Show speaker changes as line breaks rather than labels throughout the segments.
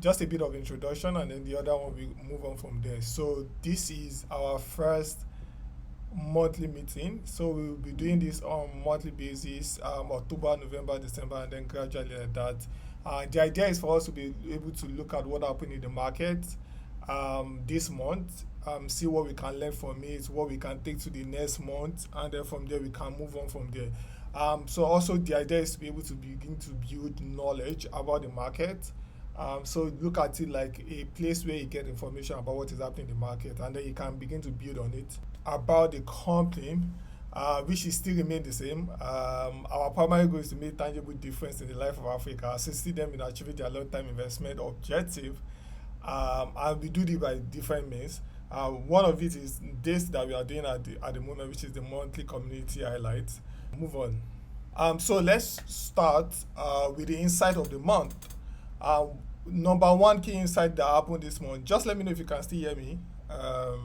just a bit of introduction, and then the other one we move on from there. So this is our first monthly meeting. So we will be doing this on monthly basis, October, November, December, and then gradually like that. The idea is for us to be able to look at what happened in the market this month, see what we can learn from it, what we can take to the next month, and then from there we can move on from there. So also the idea is to be able to begin to build knowledge about the market. So look at it like a place where you get information about what is happening in the market, and then you can begin to build on it. About the company, which is still remain the same. Our primary goal is to make tangible difference in the life of Africa, assisting them in achieving their long-term investment objective, and we do this by different means. One of it is this that we are doing at the moment, which is the monthly community highlights. Move on. So let's start with the insight of the month. Uh, Number one key insight that happened this month. Just let me know if you can still hear me. All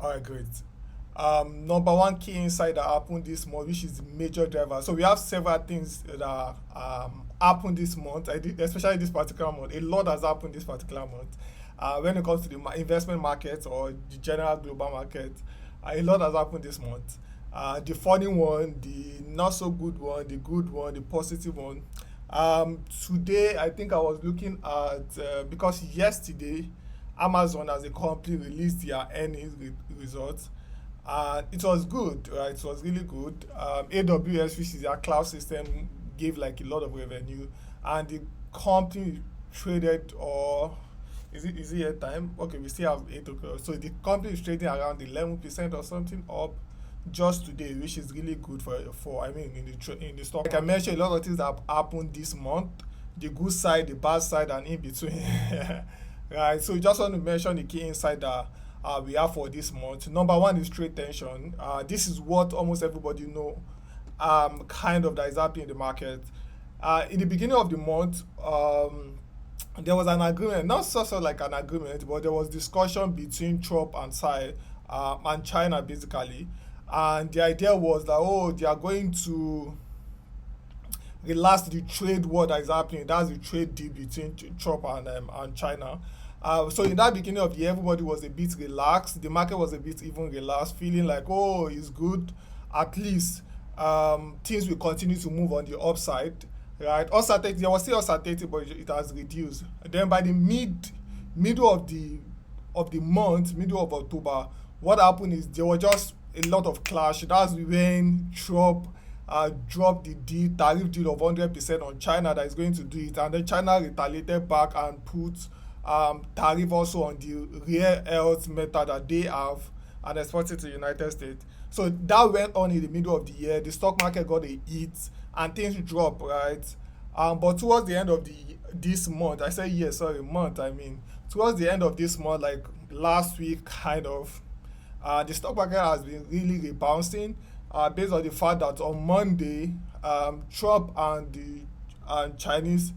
right, great. Number one key insight that happened this month, which is the major driver. So we have several things that happened this month, especially this particular month. A lot has happened this particular month. When it comes to the investment market or the general global market, a lot has happened this month. The funny one, the not so good one, the positive one. Today, I think I was looking at because yesterday Amazon as a company released their earnings results, and it was good, right? It was really good. AWS, which is their cloud system, gave like a lot of revenue, and the company traded, or is it yet time? Okay, we still have 8 o'clock. So the company is trading around 11% or something up just today, which is really good for I mean in the stock. Like I mentioned, a lot of things that have happened this month, the good side, the bad side, and in between. Right. So just want to mention the key insight that we have for this month. Number one is trade tension. This is what almost everybody know. Kind of that is happening in the market. In the beginning of the month, there was an agreement, not so like an agreement, but there was discussion between Trump and and China basically. And the idea was that, oh, they are going to relax the trade war that is happening. That's the trade deal between Trump and China. So in that beginning of the year, everybody was a bit relaxed. The market was a bit even relaxed, feeling like, oh, it's good. At least things will continue to move on the upside, right? Uncertainty, there was still uncertainty, but it has reduced. And then by the middle of the month, middle of October, what happened is there was just a lot of clash. That's when Trump dropped the tariff deal of 100% on China that is going to do it, and then China retaliated back and put tariff also on the rare earth metal that they have and export it to the United States. So that went on in the middle of the year. The stock market got a hit and things dropped, right? But towards the end of this month, I said yes, sorry, month. I mean, towards the end of this month, like last week, kind of, the stock market has been really rebounding based on the fact that on Monday, Trump and Chinese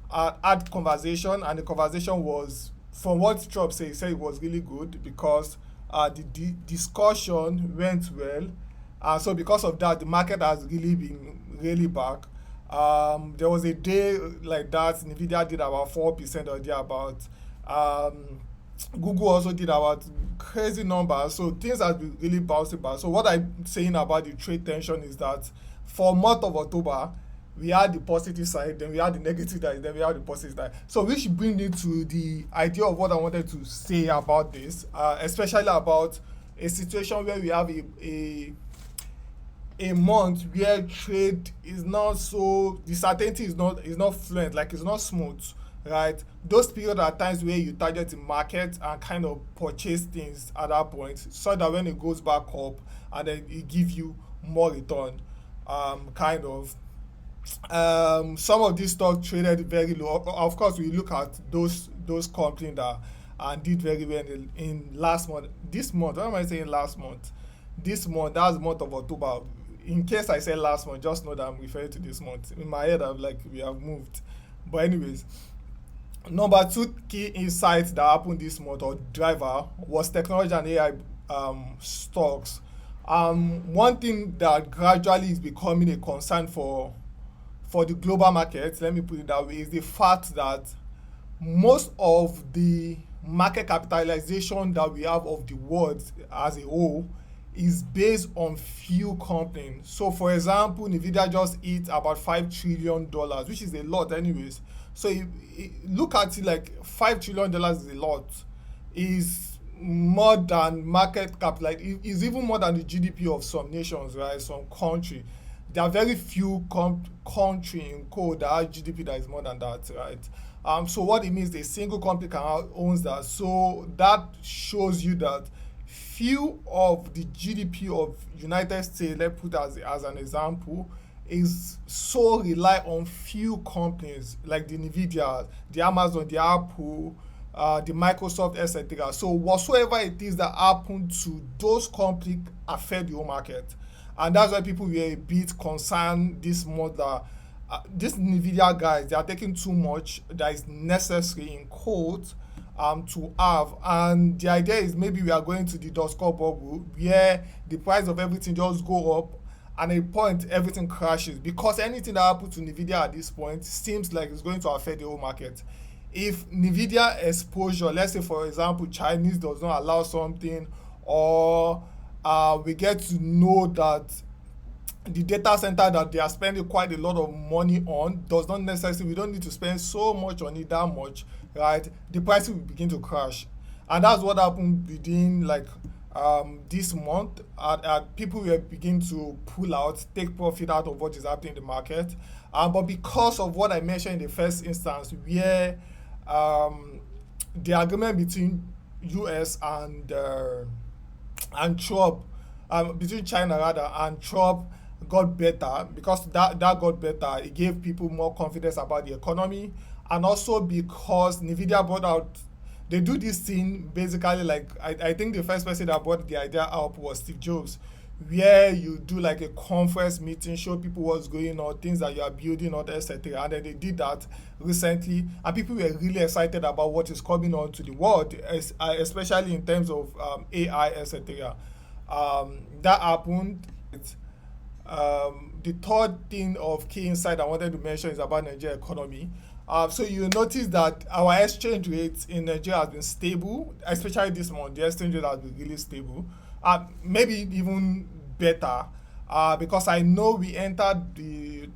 had conversation, and the conversation was, from what Trump said, he said it was really good because the discussion went well. So because of that, the market has really been really back. There was a day like that, Nvidia did about 4% or thereabout. Google also did about crazy numbers, so things have been really bouncing back. So what I'm saying about the trade tension is that for month of October, we had the positive side, then we had the negative side, then we had the positive side. So which bring me to the idea of what I wanted to say about this, especially about a situation where we have a month where trade is not so, the certainty is not fluent, like it's not smooth, right? Those periods are times where you target the market and kind of purchase things at that point, so that when it goes back up and then it give you more return, kind of. Some of these stocks traded very low. Of course, we look at those companies that did very well in last month. This month, what am I saying last month? This month, that's the month of October. In case I said last month, just know that I'm referring to this month. In my head, I'm like, we have moved. But anyways, number two key insights that happened this month, or driver, was technology and AI stocks. One thing that gradually is becoming a concern for for the global market, let me put it that way, is the fact that most of the market capitalization that we have of the world as a whole is based on few companies. So, for example, Nvidia just hit about $5 trillion, which is a lot, anyways. So, look at it like $5 trillion is a lot. Is more than market cap, like is even more than the GDP of some nations, right? Some country. There are very few country in code that have GDP that is more than that, right? So what it means, a single company owns that. So that shows you that few of the GDP of United States, let's put as an example, is so rely on few companies like the Nvidia, the Amazon, the Apple, the Microsoft, etc. So whatsoever it is that happen to those companies affect the whole market, and that's why people were a bit concerned this month that these Nvidia guys, they are taking too much that is necessary in quote to have. And the idea is maybe we are going to the dot-com bubble where the price of everything just go up and at a point everything crashes, because anything that happens to Nvidia at this point seems like it's going to affect the whole market. If Nvidia exposure, let's say for example Chinese does not allow something, or we get to know that the data center that they are spending quite a lot of money on does not necessarily, we don't need to spend so much on it that much, right? The price will begin to crash. And that's what happened within like this month. People will begin to pull out, take profit out of what is happening in the market. But because of what I mentioned in the first instance, where the agreement between US and Trump, between China rather, and Trump got better, because that got better, it gave people more confidence about the economy. And also because Nvidia brought out, they do this thing basically like, I think the first person that brought the idea up was Steve Jobs, where you do like a conference meeting, show people what's going on, things that you are building on, etc. And then they did that recently, and people were really excited about what is coming on to the world, especially in terms of AI, etc. That happened. The third thing of key insight I wanted to mention is about Nigeria economy. So you notice that our exchange rate in Nigeria has been stable, especially this month. The exchange rate has been really stable, maybe even better, because I know we entered the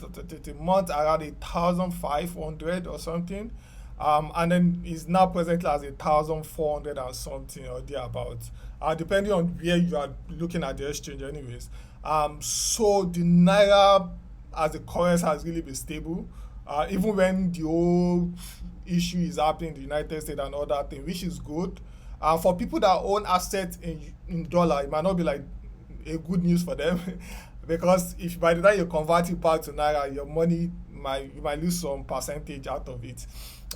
month around 1,500 or something, and then it's now presently as 1,400 and something or thereabouts, depending on where you are looking at the exchange, anyways. So the naira as a currency has really been stable, even when the whole issue is happening in the United States and all that thing, which is good. For people that own assets in dollar, it might not be like a good news for them because if by the time you convert it back to naira, your money you might lose some percentage out of it.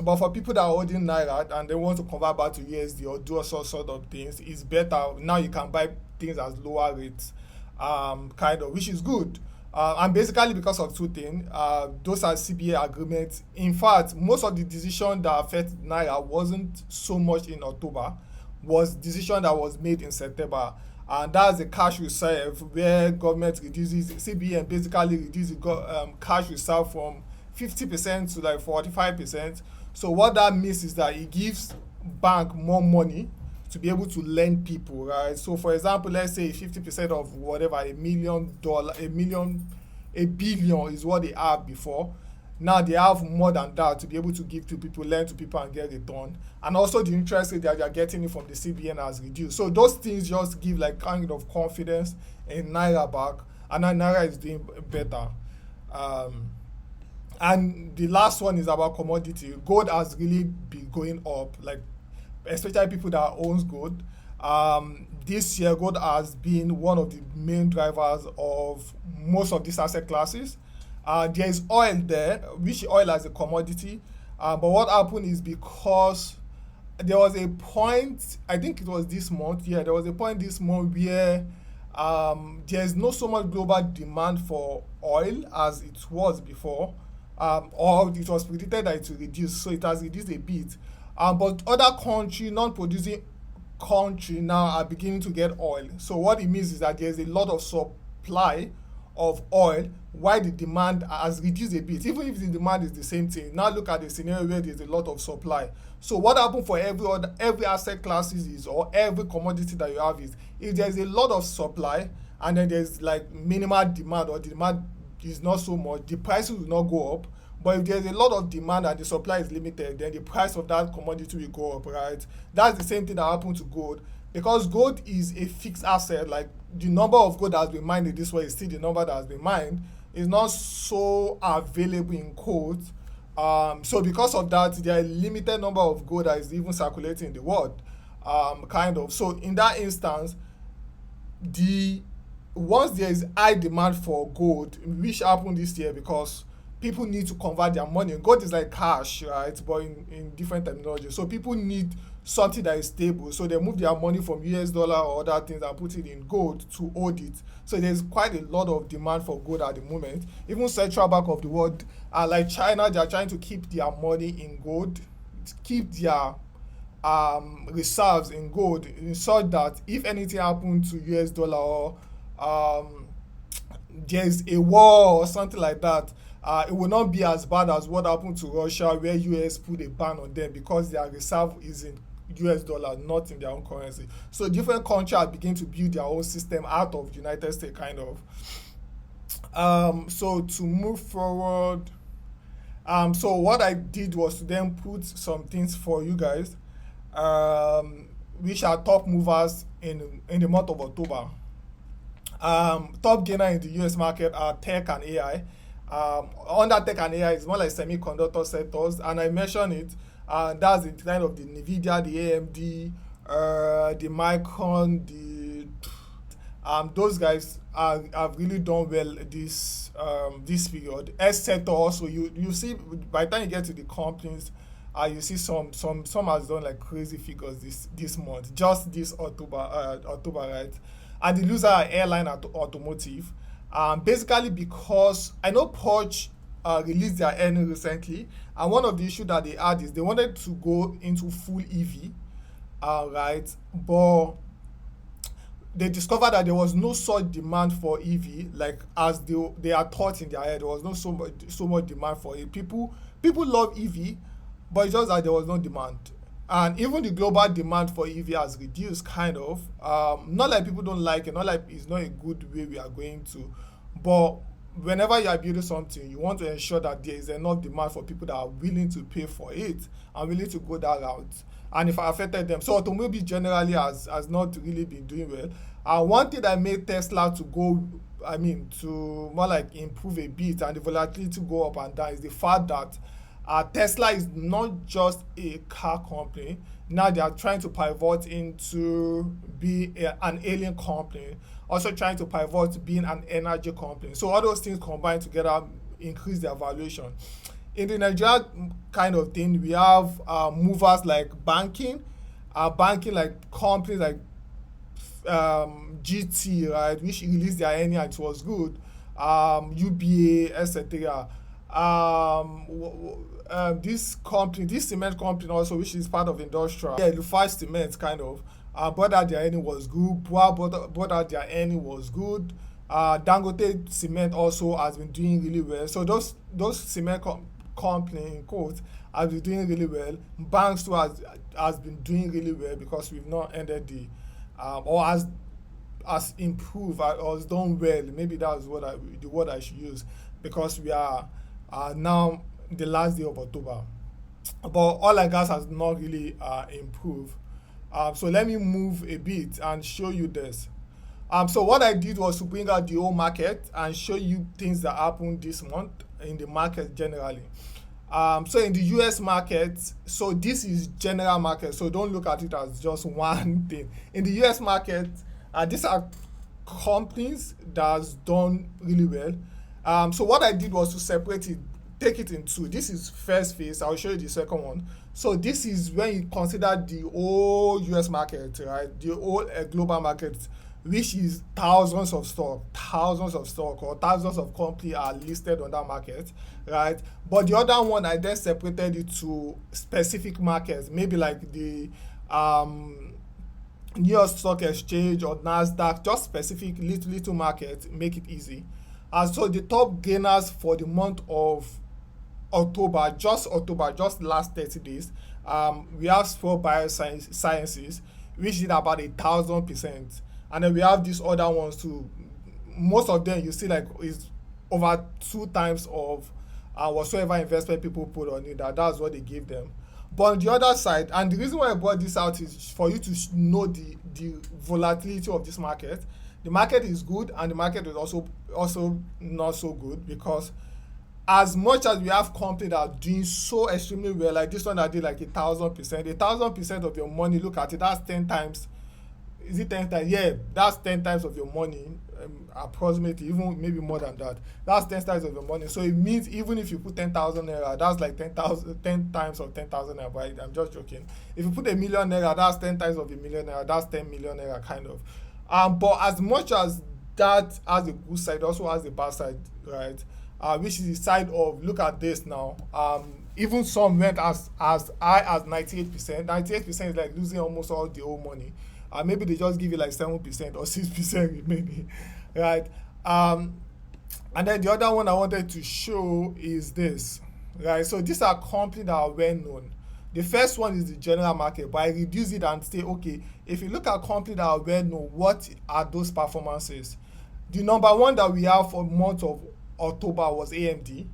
But for people that are holding naira and they want to convert back to USD or do all sort of things, it's better. Now you can buy things at lower rates, kind of, which is good. And basically because of two things, those are CBA agreements. In fact, most of the decision that affect naira wasn't so much in October, was decision that was made in September, and that's the cash reserve, where government reduces, CBN basically reduces cash reserve from 50% to like 45%. So what that means is that it gives bank more money to be able to lend people, right? So for example, let's say 50% of whatever, a billion is what they have before. Now they have more than that to be able to give to people, lend to people and get return. And also the interest rate that they are getting from the CBN has reduced. So those things just give like kind of confidence in naira back, and now naira is doing better. And the last one is about commodity. Gold has really been going up, like especially people that owns gold. This year gold has been one of the main drivers of most of these asset classes. There is oil there, which oil as a commodity, but what happened is because there was a point, I think it was this month, there was a point this month where there is not so much global demand for oil as it was before, or it was predicted that it will reduce, so it has reduced a bit. But other country, non-producing country now are beginning to get oil. So what it means is that there is a lot of supply of oil, why the demand has reduced a bit. Even if the demand is the same thing, now look at the scenario where there's a lot of supply. So what happens for every asset classes is, or every commodity that you have is, if there's a lot of supply and then there's like minimal demand, or the demand is not so much, the prices will not go up. But if there's a lot of demand and the supply is limited, then the price of that commodity will go up, right? That's the same thing that happened to gold, because gold is a fixed asset. Like, the number of gold that has been mined in this way is still the number that has been mined. It's not so available in quotes. So because of that, there are a limited number of gold that is even circulating in the world. Kind of. So in that instance, the once there is high demand for gold, which happened this year because people need to convert their money. Gold is like cash, right? But in different terminology. So people need something that is stable. So they move their money from US dollar or other things and put it in gold to hold it. So there's quite a lot of demand for gold at the moment. Even central bank of the world, like China, they are trying to keep their money in gold, keep their reserves in gold, in such that if anything happens to US dollar, or um, there's a war or something like that, it will not be as bad as what happened to Russia, where US put a ban on them because their reserve is in US dollar, not in their own currency. So different countries are beginning to build their own system out of United States, kind of. So to move forward, so what I did was to then put some things for you guys, which are top movers in the month of October. Top gainer in the US market are tech and AI. Under tech and AI is more like semiconductor sectors, and I mentioned it. That's the kind of the Nvidia, the AMD, the Micron, the those guys have really done well this period. S sector also, you see by the time you get to the companies, you see some has done like crazy figures this month, just this October, right? And the loser are airline and automotive. Basically because I know Porsche released their earnings recently, and one of the issues that they had is they wanted to go into full EV, right? But they discovered that there was no such demand for EV, like as they are thought in their head. There was no so much demand for it. People love EV, but it's just that there was no demand. And even the global demand for EV has reduced, kind of. Not like people don't like it, not like it's not a good way we are going to, but whenever you are building something, you want to ensure that there is enough demand for people that are willing to pay for it and willing to go that route. And if I affected them, so automobile generally has not really been doing well. One thing that made Tesla to go, to more like improve a bit and the volatility to go up and down, is the fact that Tesla is not just a car company. Now they are trying to pivot into be an alien company, also trying to pivot to being an energy company. So all those things combined together increase their valuation. In the Nigeria kind of thing, we have movers like banking like companies like GT, right, which released their earnings and it was good. UBA, etc. This cement company also, which is part of industrial, yeah, Lufas Cement, kind of, bought out their earning was good. Bua bought out their earning was good. Dangote Cement also has been doing really well. So those cement company in quotes has been doing really well. Banks too has been doing really well because we've not ended the or has improved or has done well. Maybe that's the word I should use, because we are now the last day of October. But oil and gas has not really improved. So let me move a bit and show you this. So what I did was to bring out the whole market and show you things that happened this month in the market generally. So in the US market, so this is general market, so don't look at it as just one thing. In the US market, these are companies that has done really well. So what I did was to separate it, take it in two. This is first phase. I'll show you the second one. So this is when you consider the whole US market, right? The whole global market, which is thousands of stock, or thousands of companies are listed on that market, right? But the other one, I then separated it to specific markets, maybe like the New York Stock Exchange or NASDAQ, just specific little markets, make it easy. So the top gainers for the month of October, just last 30 days, we have Sport Biosciences, which did about 1,000%. And then we have these other ones too. Most of them you see like is over two times of whatsoever investment people put on it. That's what they give them. But on the other side, and the reason why I brought this out is for you to know the volatility of this market. The market is good, and the market is also not so good, because as much as we have companies that are doing so extremely well, like this one that did like 1,000%, 1,000% of your money, look at it, that's 10 times. Is it 10 times? Yeah, that's 10 times of your money, approximately, even maybe more than that. That's 10 times of your money. So it means even if you put 10,000 naira, that's like 10 times of 10,000 naira, but I'm just joking. If you put a million naira, that's 10 times of a million naira, that's 10 million naira, kind of. But as much as that has a good side, also has a bad side, right? Which is the side of, look at this now. Even some went as high as 98%. 98% is like losing almost all the whole money. Maybe they just give you like 7% or 6% remaining, right? And then the other one I wanted to show is this, right? So these are companies that are well known. The first one is the general market, but I reduce it and say, okay, if you look at companies that are well known, what are those performances? The number one that we have for month of October was AMD.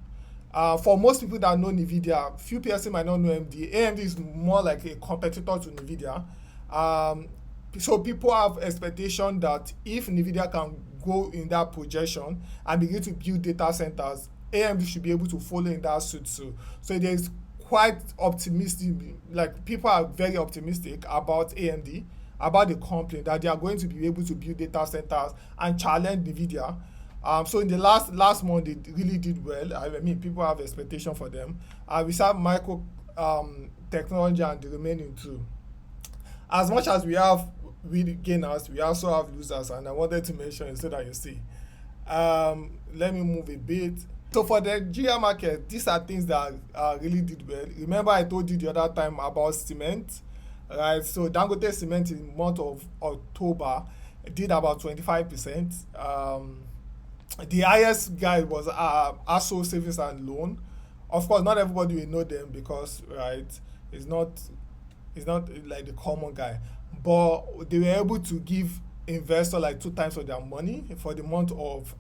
For most people that know NVIDIA, few people might not know AMD. AMD is more like a competitor to NVIDIA. So people have expectation that if NVIDIA can go in that projection and begin to build data centers, AMD should be able to follow in that suit too. So there's quite optimistic, like people are very optimistic about AMD, about the company, that they are going to be able to build data centers and challenge NVIDIA. So in the last month, they really did well. I mean, people have expectation for them. We have micro technology and the remaining two. As much as we have gainers, we also have losers, and I wanted to mention it so that you see. Let me move a bit. So for the Nigeria market, these are things that really did well. Remember I told you the other time about cement, right? So Dangote Cement in the month of October did about 25%. The highest guy was ASO Savings and Loan. Of course, not everybody will know them because, right, it's not like the common guy. But they were able to give investors like two times of their money for the month of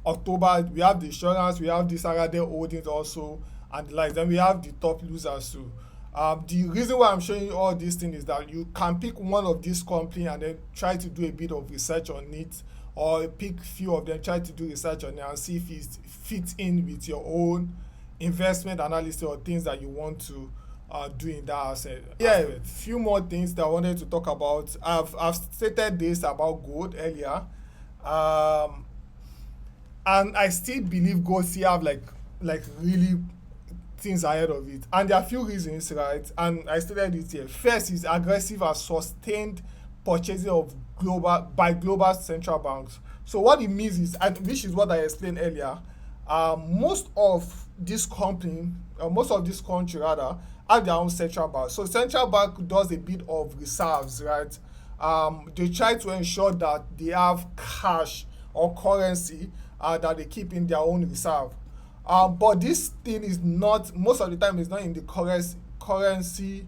October. We have the insurance, we have the Sarade Holdings also, and the likes. Then we have the top losers too. The reason why I'm showing you all these things is that you can pick one of these companies and then try to do a bit of research on it, or pick few of them, try to do research on it and see if it fits in with your own investment analysis or things that you want to do in that asset. Yeah, a few more things that I wanted to talk about. I've stated this about gold earlier, and I still believe gold still have like really things ahead of it, and there are a few reasons, right? And I stated it here. First is aggressive and sustained purchasing of global central banks. So what it means is, and which is what I explained earlier, most of this country rather, have their own central bank. So central bank does a bit of reserves, right? They try to ensure that they have cash or currency that they keep in their own reserve. But this thing is not, most of the time, is not in the currency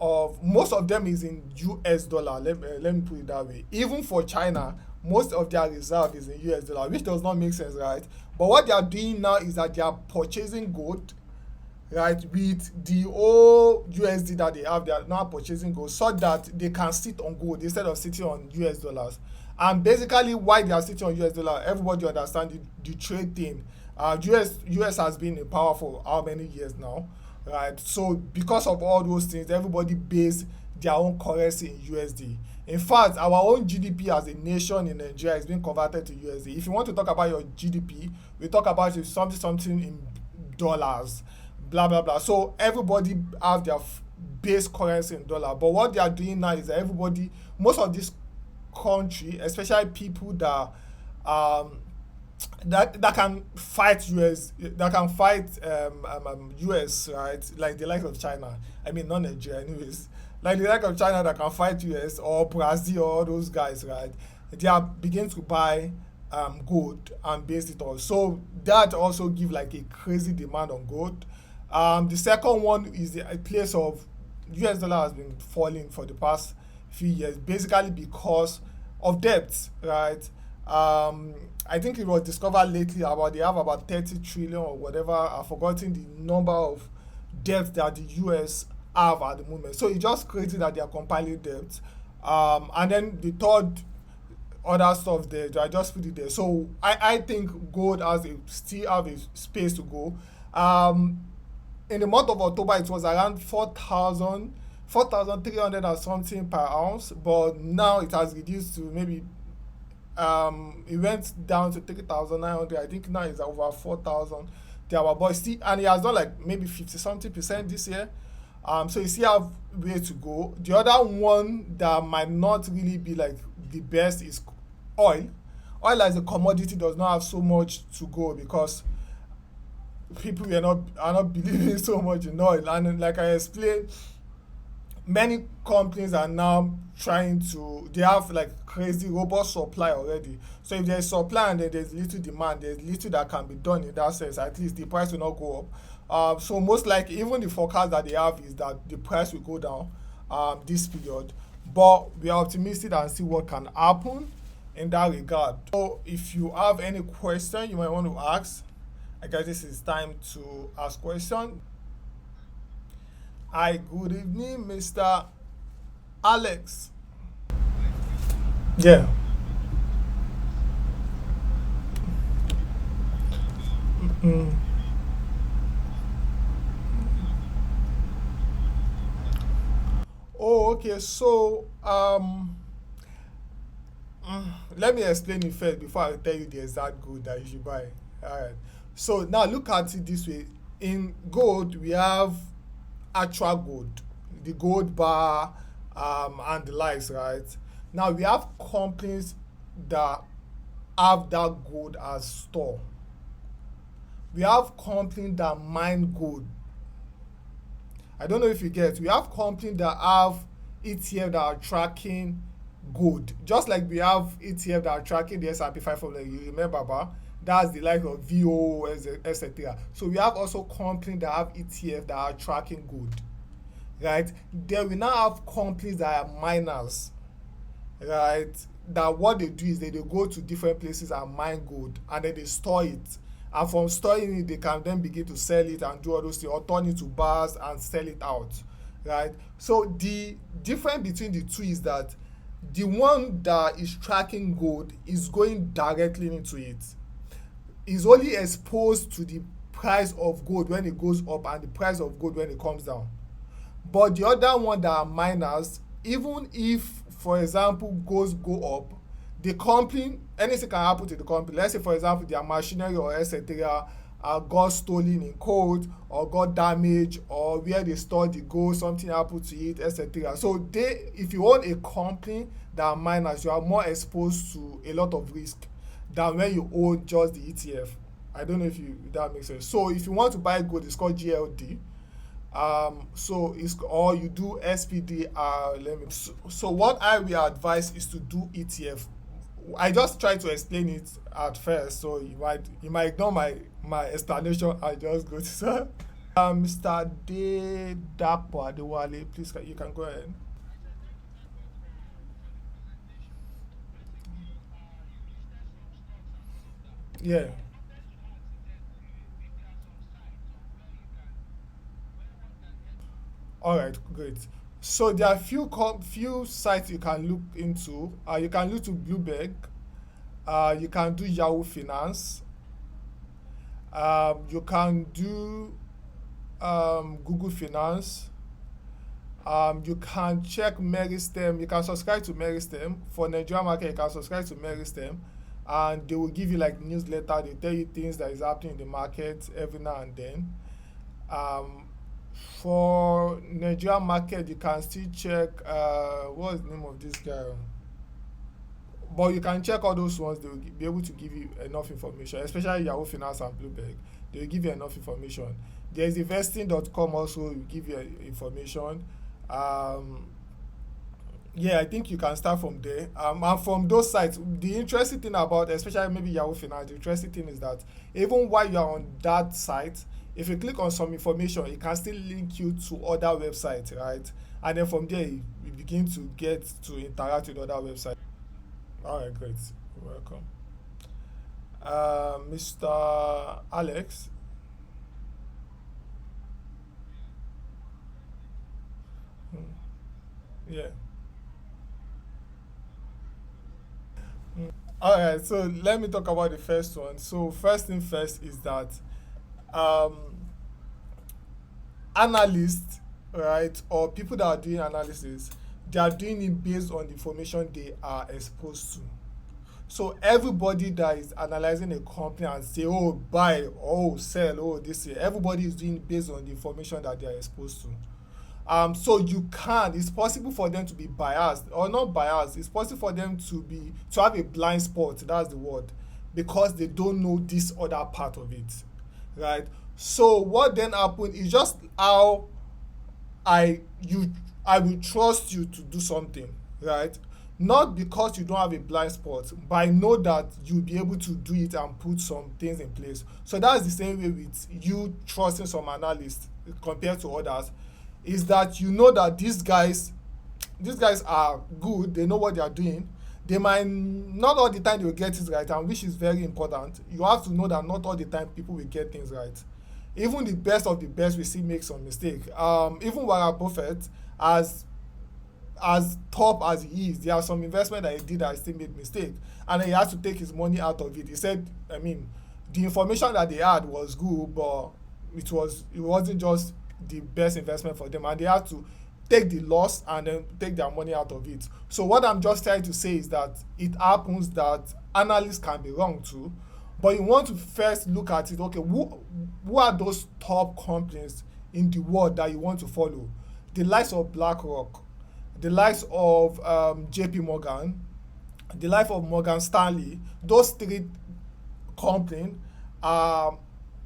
of, most of them is in US dollar. Let me put it that way. Even for China, most of their reserve is in US dollar, which does not make sense, right? But what they are doing now is that they are purchasing gold, right, with the old USD that they have. They are now purchasing gold so that they can sit on gold instead of sitting on US dollars. And basically, why they are sitting on US dollar, everybody understand the trade thing. US has been in power for how many years now, right? So because of all those things, everybody base their own currency in USD. In fact, our own GDP as a nation in Nigeria is being converted to USD. If you want to talk about your GDP, we talk about it something in dollars, blah blah blah. So everybody have their base currency in dollar. But what they are doing now is that everybody, most of this country, especially people that that can fight US, that can fight US, right? Like the likes of China. I mean, not Nigeria, anyways. Like the like of China that can fight US or Brazil or all those guys, right? They are beginning to buy gold and based it on. So that also give like a crazy demand on gold. The second one is the place of US dollar has been falling for the past few years, basically because of debt, right? I think it was discovered lately about they have about 30 trillion or whatever. I've forgotten the number of debt that the US have at the moment. So it's just crazy that they are compiling debt. And then the third other stuff there, I just put it there. So I think gold has a still have a space to go. Um, in the month of October, it was around 4,300 or something per ounce, but now it has reduced to maybe it went down to 3,900. I think now it's over 4,000 there, but still, and it has done like maybe 50 something percent this year. So you still have way to go. The other one that might not really be like the best is oil. Oil as a commodity does not have so much to go because people are not believing so much in oil. And like I explained, many companies are now trying to they have like crazy robust supply already. So if there's supply and then there's little demand, there's little that can be done in that sense. At least the price will not go up. So most likely, even the forecast that they have is that the price will go down this period. But we are optimistic and see what can happen in that regard. So if you have any question you might want to ask, I guess this is time to ask question. Hi, good evening, Mr. Alex. Yeah. Mm. Oh, okay. So, let me explain it first before I tell you the exact gold that you should buy. All right. So now look at it this way. In gold, we have actual gold, the gold bar, and the likes, right? Now we have companies that have that gold as store. We have companies that mine gold. I don't know if you get. We have companies that have ETF that are tracking gold, just like we have ETF that are tracking the S&P 500. You remember, ba? That's the like of VO, etc. So we have also companies that have ETF that are tracking gold, right? Then we now have companies that are miners, right? That what they do is they go to different places and mine gold and then they store it. And from storing it, they can then begin to sell it and do all those things or turn it to bars and sell it out, right? So the difference between the two is that the one that is tracking gold is going directly into it. Is only exposed to the price of gold when it goes up and the price of gold when it comes down. But the other one that are miners, even if, for example, goals go up, the company, anything can happen to the company. Let's say, for example, their machinery or etc. Got stolen in cold or got damaged or where they store the gold, something happened to it, etc. So if you own a company that are miners, you are more exposed to a lot of risk than when you own just the ETF. I don't know if that makes sense. So if you want to buy gold, it's called GLD. So it's or you do SPD. So what I will advise is to do ETF. I just try to explain it at first, so you might ignore my explanation. I just go to Mr. De Dapo Adewale. Please, you can go ahead. Yeah. All right, great. So there are few sites you can look into. You can look to Bloomberg. You can do Yahoo Finance. You can do Google Finance. You can check Meristem. You can subscribe to Meristem. For Nigeria market, you can subscribe to Meristem. And they will give you like newsletter. They tell you things that is happening in the market every now and then. Um, for Nigeria market, you can still check what's the name of this guy? But you can check all those ones. They will be able to give you enough information, especially Yahoo Finance and Bloomberg. They will give you enough information. There's investing.com also will give you information. Um, Yeah, I think you can start from there. And from those sites, the interesting thing about, especially maybe Yahoo Finance, the interesting thing is that even while you are on that site, if you click on some information, it can still link you to other websites, right? And then from there, you begin to get to interact with other websites. All right, great. You're welcome. Mr. Alex, yeah. All right, so let me talk about the first one. So first thing first is that um, analysts, right, or people that are doing analysis, they are doing it based on the information they are exposed to. So everybody that is analyzing a company and say, oh, buy, oh, sell, oh, this year, everybody is doing it based on the information that they are exposed to. So you can, it's possible for them to be biased or not biased. It's possible for them to have a blind spot. That's the word, because they don't know this other part of it, right? So what then happen is just how I you I will trust you to do something, right? Not because you don't have a blind spot, but I know that you'll be able to do it and put some things in place. So that's the same way with you trusting some analysts compared to others, is that you know that these guys are good, they know what they are doing. They might not all the time they will get it right, and which is very important. You have to know that not all the time people will get things right. Even the best of the best will still make some mistake. Even Warren Buffett, as top as he is, there are some investment that he did that he still made mistake, and then he had to take his money out of it. He said, I mean, the information that they had was good, but it wasn't just the best investment for them, and they had to take the loss and then take their money out of it. So what I'm just trying to say is that it happens that analysts can be wrong too, but you want to first look at it. Okay, who are those top companies in the world that you want to follow? The likes of BlackRock, the likes of JP Morgan, the likes of Morgan Stanley. Those three companies are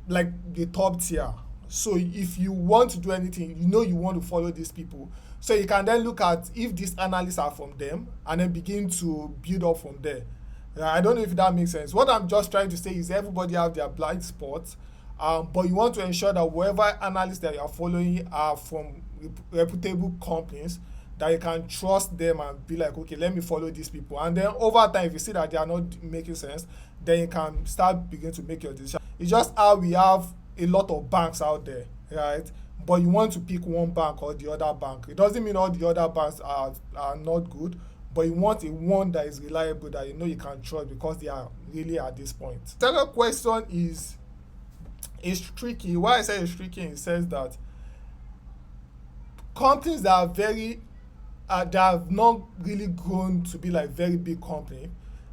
like the top tier. So if you want to do anything, you know you want to follow these people. So you can then look at if these analysts are from them and then begin to build up from there. I don't know if that makes sense. What I'm just trying to say is everybody have their blind spots, but you want to ensure that whoever analysts that you are following are from reputable companies, that you can trust them and be like, okay, let me follow these people. And then over time, if you see that they are not making sense, then you can start begin to make your decision. It's just how we have a lot of banks out there, right? But you want to pick one bank or the other bank. It doesn't mean all the other banks are not good, but you want a one that is reliable, that you know you can trust because they are really at this point. Second question is tricky. Why I say it's tricky in the sense that companies that are that have not really grown to be like very big company,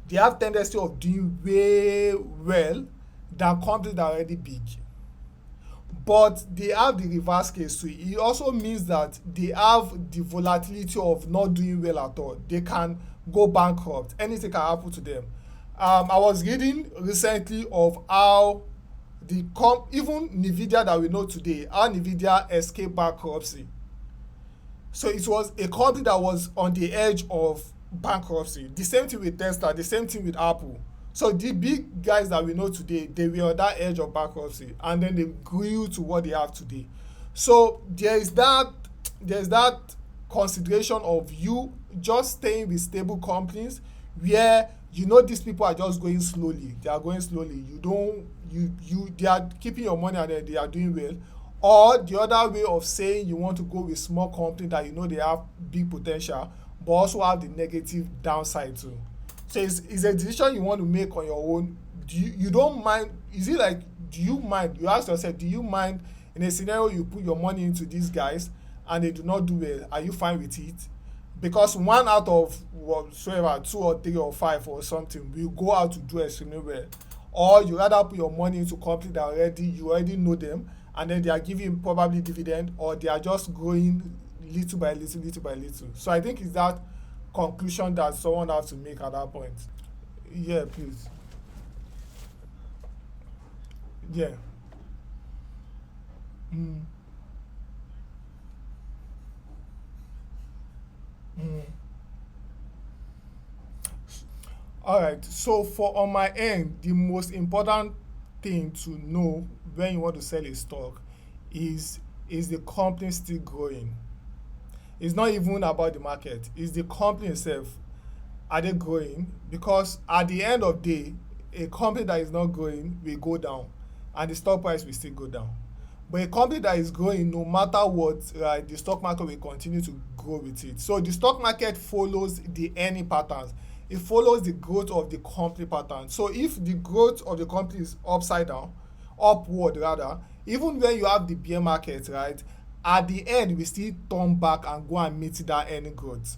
they have tendency of doing way well than companies that are already big. But they have the reverse case too. It also means that they have the volatility of not doing well at all. They can go bankrupt. Anything can happen to them. I was reading recently of how even Nvidia that we know today, how Nvidia escaped bankruptcy. So it was a company that was on the edge of bankruptcy. The same thing with Tesla, the same thing with Apple. So the big guys that we know today, they were on that edge of bankruptcy, and then they grew to what they have today. So there's that consideration of you just staying with stable companies where you know these people are just going slowly. They are going slowly. You don't they are keeping your money and then they are doing well. Or the other way of saying you want to go with small company that you know they have big potential but also have the negative downside too. So it's a decision you want to make on your own. You don't mind, is it like, do you mind, you ask yourself, do you mind in a scenario you put your money into these guys and they do not do well, are you fine with it? Because one out of whatsoever, two or three or five or something will go out to do extremely well. Or you rather put your money into company that you already know them, and then they are giving probably dividend, or they are just growing little by little, little by little. So I think it's that conclusion that someone has to make at that point. Yeah, please. Yeah. Mm, mm, All right. So for on my end, the most important thing to know when you want to sell a stock is is the company still growing? It's not even about the market. It's the company itself. Are they growing? Because at the end of the day, a company that is not growing will go down, and the stock price will still go down. But a company that is growing, no matter what, right, the stock market will continue to grow with it. So the stock market follows the earning patterns. It follows the growth of the company pattern. So if the growth of the company is upside down, upward rather, even when you have the bear market, right, at the end we still turn back and go and meet that earning growth.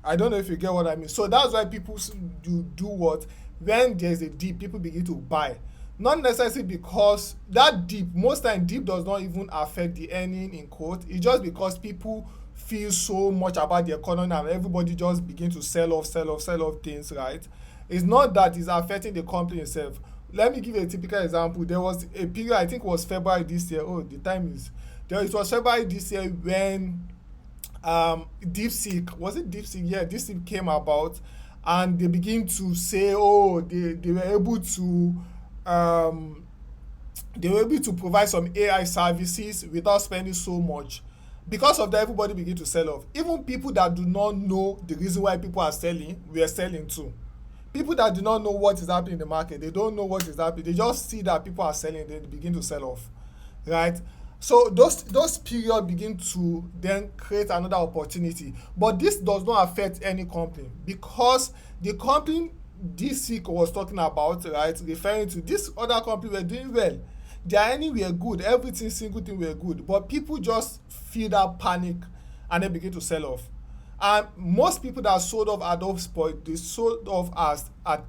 I don't know if you get what I mean. So that's why people do what? When there's a dip, people begin to buy. Not necessarily because that dip, most time dip does not even affect the earning in quote. It's just because people feel so much about the economy and everybody just begin to sell off, sell off, sell off things, right? It's not that it's affecting the company itself. Let me give you a typical example. There was a period, I think it was February this year. Oh, the time is there. It was February this year when DeepSeek, was it DeepSeek? Yeah, DeepSeek came about, and they begin to say, oh, they were able to um provide some AI services without spending so much. Because of that, everybody begin to sell off. Even people that do not know the reason why people are selling, we are selling too. People that do not know what is happening in the market, they don't know what is happening. They just see that people are selling, they begin to sell off, right? So those period begin to then create another opportunity. But this does not affect any company because the company this week was talking about, right, referring to this other company were doing well. Their earnings were good, everything single thing were good, but people just feel that panic and then begin to sell off. And most people that sold off at those point, they sold off as at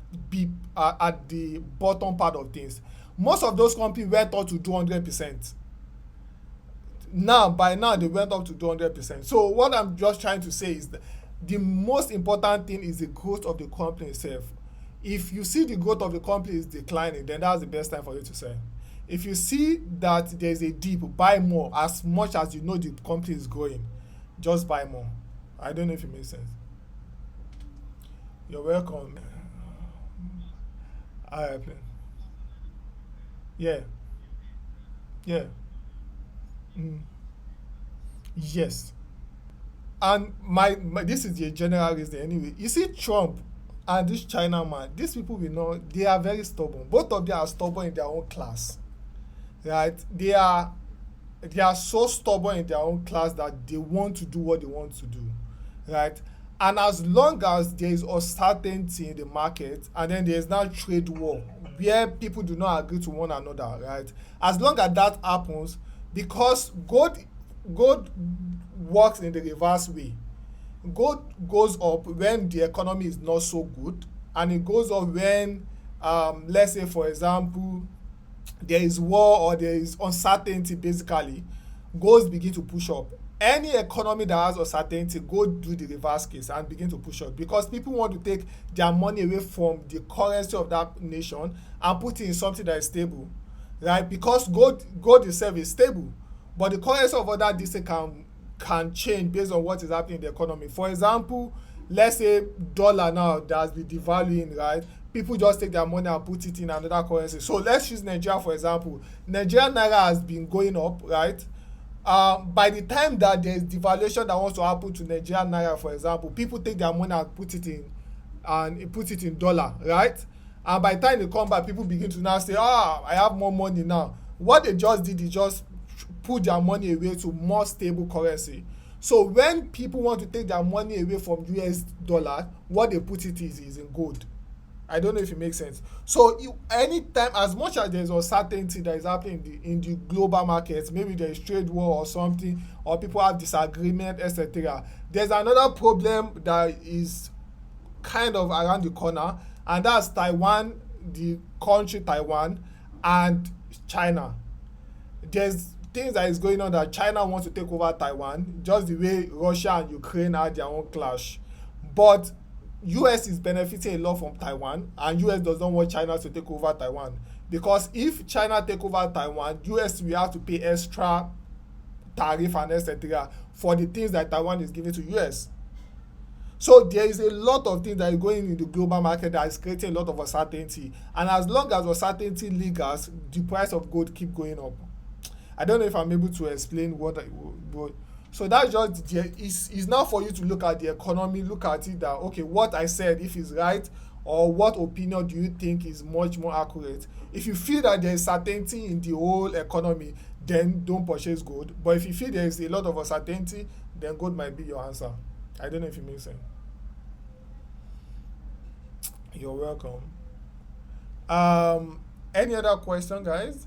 the bottom part of things. Most of those companies went up to 200%. Now by now they went up to 200%. So what I'm just trying to say is that the most important thing is the growth of the company itself. If you see the growth of the company is declining, then that's the best time for you to sell. If you see that there's a dip, buy more. As much as you know the company is growing, just buy more. I don't know if it makes sense. You're welcome. All right. Yeah, yeah. Mm. Yes. And my this is the general reason anyway. You see Trump and this China man, these people we know, they are very stubborn. Both of them are stubborn in their own class, right? They are so stubborn in their own class that they want to do what they want to do, right? And as long as there is uncertainty in the market and then there is now trade war where people do not agree to one another, right? As long as that happens, because gold works in the reverse way. Gold goes up when the economy is not so good, and it goes up when let's say for example there is war or there is uncertainty. Basically gold begin to push up. Any economy that has uncertainty go do the reverse case and begin to push up because people want to take their money away from the currency of that nation and put it in something that is stable, right? Because gold itself is stable, but the currency of other district can change based on what is happening in the economy. For example, let's say dollar now that has been devaluing, right? People just take their money and put it in another currency. So let's use Nigeria for example. Nigerian naira has been going up, right? By the time that there is devaluation that wants to happen to Nigerian naira, for example, people take their money and put it in dollar, right? And by the time they come back, people begin to now say, I have more money now. What they just did is just put their money away to more stable currency. So when people want to take their money away from US dollar, what they put it is in gold. I don't know if it makes sense. So anytime, as much as there's uncertainty that is happening in the global markets, maybe there is trade war or something, or people have disagreement, etc. There's another problem that is kind of around the corner, and that's Taiwan, the country Taiwan, and China. There's things that is going on that China wants to take over Taiwan, just the way Russia and Ukraine had their own clash. But US is benefiting a lot from Taiwan, and US does not want China to take over Taiwan, because if China take over Taiwan, US will have to pay extra tariff and etc. for the things that Taiwan is giving to US. So there is a lot of things that is going in the global market that is creating a lot of uncertainty, and as long as uncertainty lingers, the price of gold keep going up. I don't know if I'm able to explain but so that's just it's now for you to look at the economy, look at it that okay, what I said, if it's right, or what opinion do you think is much more accurate. If you feel that there is certainty in the whole economy, then don't purchase gold. But if you feel there is a lot of uncertainty, then gold might be your answer. I don't know if it makes sense. You're welcome. Any other question, guys?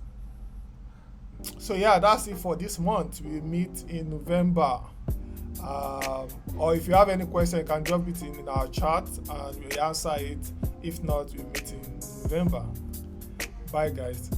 So yeah, that's it for this month. We meet in November. Or if you have any question, you can drop it in our chat and we answer it. If not, we meet in November. Bye, guys.